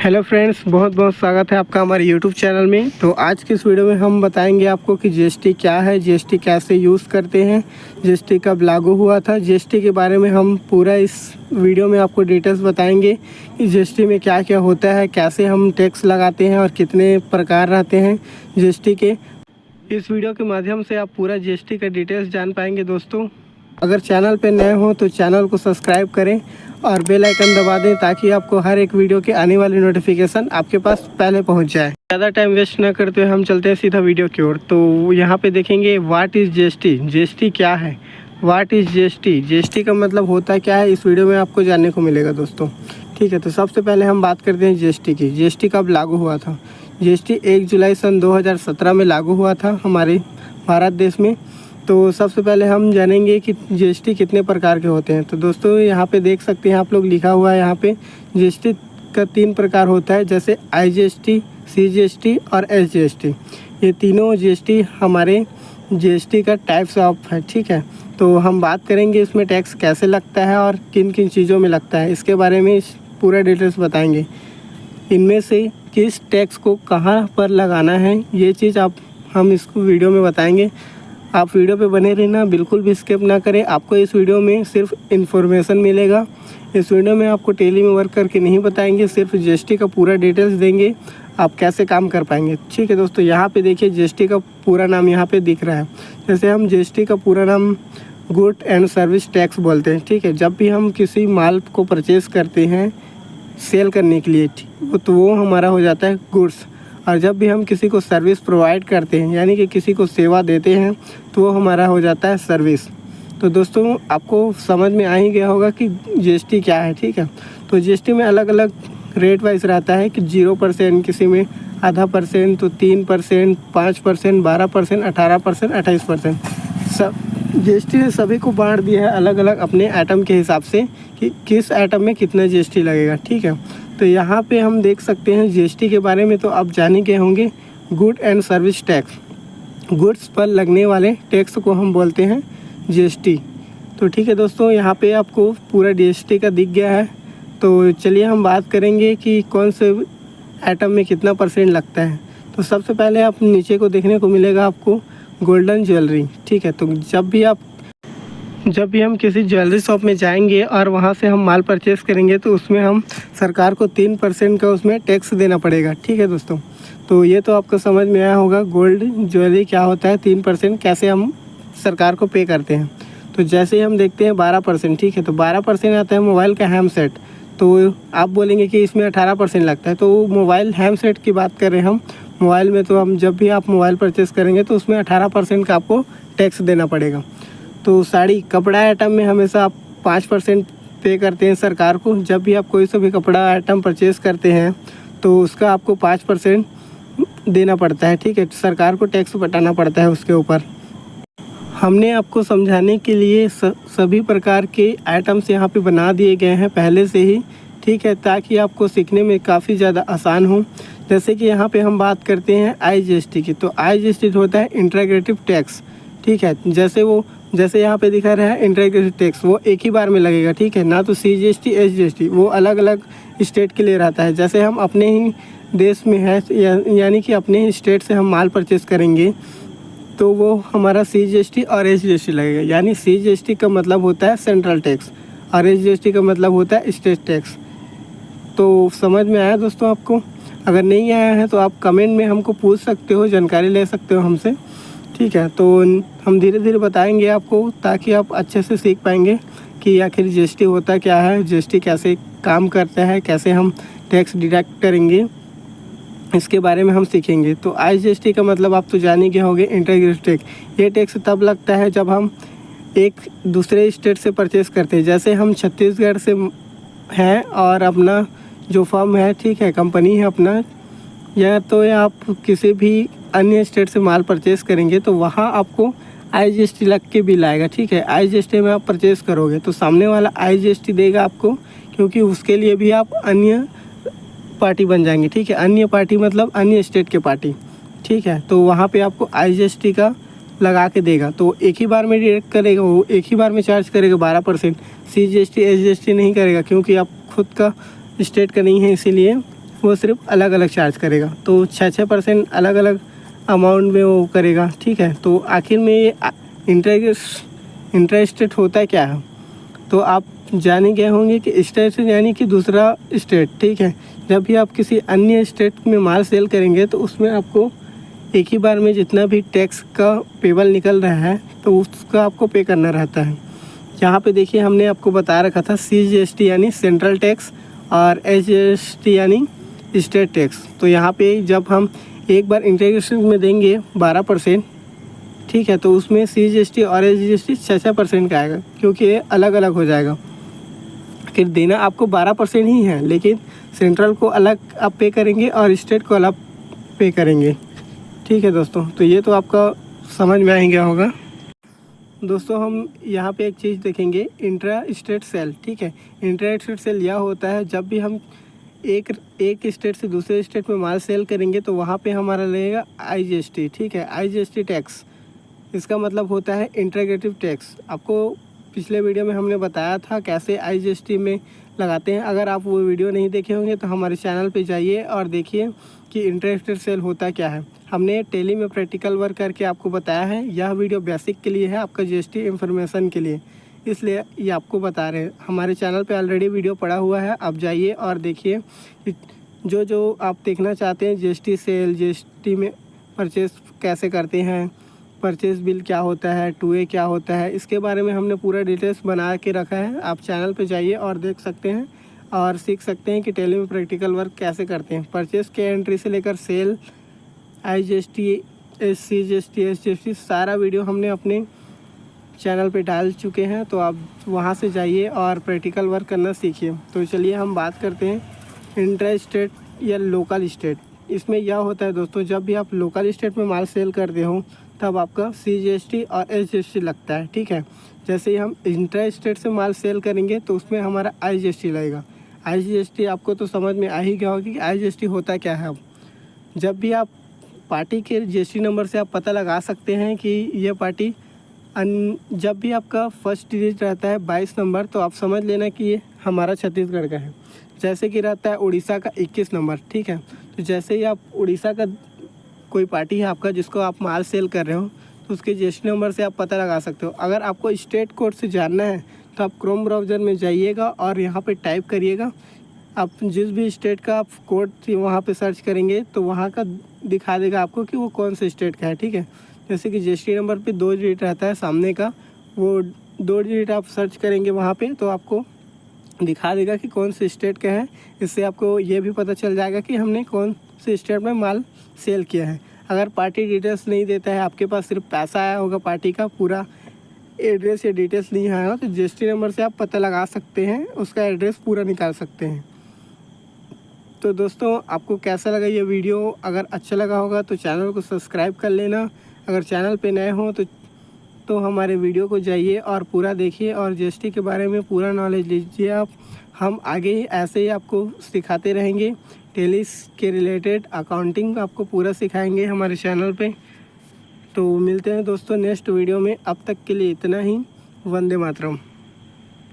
Hello friends, बहुत बहुत स्वागत है आपका हमारे यूट्यूब चैनल में। तो आज की इस वीडियो में हम बताएंगे आपको कि जीएसटी क्या है, जीएसटी कैसे यूज़ करते हैं, जीएसटी कब लागू हुआ था। जीएसटी के बारे में हम पूरा इस वीडियो में आपको डिटेल्स बताएंगे कि जीएसटी में क्या क्या होता है, कैसे हम टैक्स लगाते हैं और कितने प्रकार रहते हैं जीएसटी के। इस वीडियो के माध्यम से आप पूरा जीएसटी का डिटेल्स जान पाएंगे। दोस्तों, अगर चैनल पर नए हो तो चैनल को सब्सक्राइब करें और बेल आइकन दबा दें ताकि आपको हर एक वीडियो के आने वाली नोटिफिकेशन आपके पास पहले पहुंच जाए। ज़्यादा टाइम वेस्ट ना करते हुए हम चलते हैं सीधा वीडियो की ओर। तो यहाँ पे देखेंगे व्हाट इज़ जीएसटी, जीएसटी क्या है, व्हाट इज़ जीएसटी, जीएसटी का मतलब होता क्या है, इस वीडियो में आपको जानने को मिलेगा दोस्तों। ठीक है, तो सबसे पहले हम बात करते हैं जीएसटी की। जीएसटी कब लागू हुआ था? जीएसटी 1 जुलाई सन 2017 में लागू हुआ था हमारे भारत देश में। तो सबसे पहले हम जानेंगे कि जीएसटी कितने प्रकार के होते हैं। तो दोस्तों, यहाँ पे देख सकते हैं आप लोग, लिखा हुआ है यहाँ पे जीएसटी का 3 प्रकार होता है, जैसे आईजीएसटी, सीजीएसटी और एसजीएसटी। ये तीनों जीएसटी हमारे जीएसटी का टाइप्स ऑफ है। ठीक है, तो हम बात करेंगे इसमें टैक्स कैसे लगता है और किन किन चीज़ों में लगता है, इसके बारे में पूरा डिटेल्स बताएंगे। इनमें से किस टैक्स को कहाँ पर लगाना है, ये चीज़ हम इसको वीडियो में बताएंगे। आप वीडियो पे बने रहना, बिल्कुल भी स्किप ना करें। आपको इस वीडियो में सिर्फ इन्फॉर्मेशन मिलेगा। इस वीडियो में आपको टेली में वर्क करके नहीं बताएंगे, सिर्फ जीएसटी का पूरा डिटेल्स देंगे, आप कैसे काम कर पाएंगे। ठीक है दोस्तों, यहाँ पे देखिए जीएसटी का पूरा नाम यहाँ पे दिख रहा है। जैसे हम जीएसटी का पूरा नाम गुड एंड सर्विस टैक्स बोलते हैं। ठीक है, जब भी हम किसी माल को परचेज़ करते हैं सेल करने के लिए, तो वो हमारा हो जाता है गुड्स। और जब भी हम किसी को सर्विस प्रोवाइड करते हैं, यानी कि किसी को सेवा देते हैं, तो वो हमारा हो जाता है सर्विस। तो दोस्तों, आपको समझ में आ ही गया होगा कि जीएसटी क्या है। ठीक है, तो जीएसटी में अलग अलग रेट वाइज रहता है कि 0%, किसी में ½ %, तो 3%, 5%, 12%, 18%, 28%। सब जीएसटी ने सभी को बांट दिया है अलग अलग अपने आइटम के हिसाब से कि किस आइटम में कितना जीएसटी लगेगा। ठीक है, तो यहाँ पे हम देख सकते हैं जीएसटी के बारे में तो आप जान ही गए होंगे। Good and service tax, goods पर लगने वाले टैक्स को हम बोलते हैं जीएसटी। तो ठीक है दोस्तों, यहाँ पे आपको पूरा जीएसटी का दिख गया है। तो चलिए हम बात करेंगे कि कौन से आइटम में कितना % लगता है। तो सबसे पहले आप नीचे को देखने को मिलेगा आपको गोल्डन ज्वेलरी। ठीक है, तो जब भी हम किसी ज्वेलरी शॉप में जाएंगे और वहाँ से हम माल परचेज़ करेंगे, तो उसमें हम सरकार को 3% का उसमें टैक्स देना पड़ेगा। ठीक है दोस्तों, तो ये तो आपको समझ में आया होगा गोल्ड ज्वेलरी क्या होता है, 3% कैसे हम सरकार को पे करते हैं। तो जैसे ही हम देखते हैं 12%। ठीक है, तो 12% आता है मोबाइल का हैम सेट। तो आप बोलेंगे कि इसमें 18% लगता है, तो मोबाइल हैम सेट की बात कर रहे हैं हम। मोबाइल में तो हम जब भी आप मोबाइल परचेज़ करेंगे तो उसमें 18% का आपको टैक्स देना पड़ेगा। तो साड़ी कपड़ा आइटम में हमेशा आप 5% पे करते हैं सरकार को। जब भी आप कोई सा भी कपड़ा आइटम परचेज़ करते हैं तो उसका आपको 5% देना पड़ता है। ठीक है, सरकार को टैक्स बटाना पड़ता है उसके ऊपर। हमने आपको समझाने के लिए सभी प्रकार के आइटम्स यहाँ पे बना दिए गए हैं पहले से ही। ठीक है, ताकि आपको सीखने में काफ़ी ज़्यादा आसान हो। जैसे कि यहाँ पे हम बात करते हैं आईजीएसटी की। तो आईजीएसटी होता है इंटीग्रेटिव टैक्स। ठीक है, जैसे यहाँ पे दिखा रहा है इंटीग्रेटेड टैक्स, वो एक ही बार में लगेगा। ठीक है, ना तो सीजीएसटी एसजीएसटी वो अलग अलग स्टेट के लिए रहता है। जैसे हम अपने ही देश में है, यानी कि अपने ही स्टेट से हम माल परचेज़ करेंगे तो वो हमारा सीजीएसटी और एसजीएसटी लगेगा। यानी सीजीएसटी का मतलब होता है सेंट्रल टैक्स और एसजीएसटी का मतलब होता है स्टेट टैक्स। तो समझ में आया दोस्तों आपको? अगर नहीं आया है तो आप कमेंट में हमको पूछ सकते हो, जानकारी ले सकते हो हमसे। ठीक है, तो हम धीरे धीरे बताएंगे आपको ताकि आप अच्छे से सीख पाएंगे कि आखिर जीएसटी होता क्या है, जीएसटी कैसे काम करता है, कैसे हम टैक्स डिडक्ट करेंगे, इसके बारे में हम सीखेंगे। तो आईजीएसटी का मतलब आप तो जान ही गए होंगे, इंटीग्रेटेड टैक्स। ये टैक्स तब लगता है जब हम एक दूसरे स्टेट से परचेज़ करते हैं। जैसे हम छत्तीसगढ़ से हैं और अपना जो फर्म है, ठीक है, कंपनी है अपना, या तो आप किसी भी अन्य स्टेट से माल परचेज़ करेंगे तो वहाँ आपको आईजीएसटी लग के बिल आएगा। ठीक है, आईजीएसटी में आप परचेज़ करोगे तो सामने वाला आईजीएसटी देगा आपको, क्योंकि उसके लिए भी आप अन्य पार्टी बन जाएंगे। ठीक है, अन्य पार्टी मतलब अन्य स्टेट के पार्टी। ठीक है, तो वहाँ पे आपको आईजीएसटी का लगा के देगा। तो एक ही बार में डिडक्ट करेगा, वो एक ही बार में चार्ज करेगा 12%। सीजीएसटी एसजीएसटी नहीं करेगा, क्योंकि आप खुद का स्टेट का नहीं है, इसीलिए वो सिर्फ अलग अलग चार्ज करेगा। तो 6% अलग अलग अमाउंट में वो करेगा, ठीक है। तो आखिर में ये इंटरेस्ट होता क्या है, तो आप जाने गए होंगे कि स्टेट यानी कि दूसरा स्टेट, ठीक है। जब भी आप किसी अन्य स्टेट में माल सेल करेंगे तो उसमें आपको एक ही बार में जितना भी टैक्स का पेबल निकल रहा है तो उसका आपको पे करना रहता है। यहाँ पे देखिए हमने आपको बता रखा था CGST यानी सेंट्रल टैक्स और SGST यानी स्टेट टैक्स। तो यहाँ पे जब हम एक बार इंटीग्रेशन में देंगे 12%, ठीक है, तो उसमें CGST और SGST 6% का आएगा, क्योंकि ये अलग अलग हो जाएगा। फिर देना आपको 12% ही है, लेकिन सेंट्रल को अलग आप पे करेंगे और स्टेट को अलग पे करेंगे, ठीक है दोस्तों। तो ये तो आपका समझ में आ ही गया होगा। दोस्तों हम यहाँ पे एक चीज़ देखेंगे, इंट्रा स्टेट सेल, ठीक है। इंट्रा स्टेट सेल यह होता है जब भी हम एक स्टेट से दूसरे स्टेट में माल सेल करेंगे तो वहाँ पे हमारा लगेगा IGST, ठीक है, IGST टैक्स। इसका मतलब होता है इंटीग्रेटिव टैक्स। आपको पिछले वीडियो में हमने बताया था कैसे IGST में लगाते हैं। अगर आप वो वीडियो नहीं देखे होंगे तो हमारे चैनल पे जाइए और देखिए कि इंटरेस्टेड सेल होता क्या है। हमने टेली में प्रैक्टिकल वर्क करके आपको बताया है। यह वीडियो बेसिक के लिए है, आपका GST इन्फॉर्मेशन के लिए, इसलिए ये आपको बता रहे हैं। हमारे चैनल पे ऑलरेडी वीडियो पड़ा हुआ है, आप जाइए और देखिए जो आप देखना चाहते हैं, GST सेल, GST में परचेस कैसे करते हैं, परचेस बिल क्या होता है, 2A क्या होता है, इसके बारे में हमने पूरा डिटेल्स बना के रखा है। आप चैनल पे जाइए और देख सकते हैं और सीख सकते हैं कि टेली में प्रैक्टिकल वर्क कैसे करते हैं। परचेस के एंट्री से लेकर सेल, IGST, CGST, SGST सारा वीडियो हमने अपने चैनल पे डाल चुके हैं, तो आप वहाँ से जाइए और प्रैक्टिकल वर्क करना सीखिए। तो चलिए हम बात करते हैं इंट्रा स्टेट या लोकल स्टेट। इसमें यह होता है दोस्तों, जब भी आप लोकल स्टेट में माल सेल करते हो तब आपका CGST और SGST लगता है, ठीक है। जैसे ही हम इंट्रा स्टेट से माल सेल करेंगे तो उसमें हमारा IGST लगेगा। IGST आपको तो समझ में आ ही गया होगा कि IGST होता क्या है। अब जब भी आप पार्टी के GST नंबर से आप पता लगा सकते हैं कि ये पार्टी जब भी आपका फर्स्ट डिजिट रहता है 22 नंबर, तो आप समझ लेना कि ये हमारा छत्तीसगढ़ का है। जैसे कि रहता है उड़ीसा का 21 नंबर, ठीक है। तो जैसे ही आप उड़ीसा का कोई पार्टी है आपका जिसको आप माल सेल कर रहे हो, तो उसके GST नंबर से आप पता लगा सकते हो। अगर आपको स्टेट कोड से जानना है तो आप क्रोम ब्राउज़र में जाइएगा और यहाँ पे टाइप करिएगा। आप जिस भी स्टेट का आप कोड वहाँ पे सर्च करेंगे तो वहाँ का दिखा देगा आपको कि वो कौन से स्टेट का है, ठीक है। जैसे कि GST नंबर पे 2 डिजिट रहता है सामने का, वो 2 डिजिट आप सर्च करेंगे वहाँ पे तो आपको दिखा देगा कि कौन से स्टेट का है। इससे आपको ये भी पता चल जाएगा कि हमने कौन से स्टेट में माल सेल किया है। अगर पार्टी डिटेल्स नहीं देता है, आपके पास सिर्फ पैसा आया होगा, पार्टी का पूरा एड्रेस या डिटेल्स नहीं आया हो, तो GST नंबर से आप पता लगा सकते हैं, उसका एड्रेस पूरा निकाल सकते हैं। तो दोस्तों आपको कैसा लगा ये वीडियो? अगर अच्छा लगा होगा तो चैनल को सब्सक्राइब कर लेना। अगर चैनल पे नए हो तो हमारे वीडियो को जाइए और पूरा देखिए और GST के बारे में पूरा नॉलेज लीजिए आप। हम आगे ही ऐसे ही आपको सिखाते रहेंगे। टेली के रिलेटेड अकाउंटिंग आपको पूरा सिखाएंगे हमारे चैनल पे। तो मिलते हैं दोस्तों नेक्स्ट वीडियो में। अब तक के लिए इतना ही। वंदे मातरम।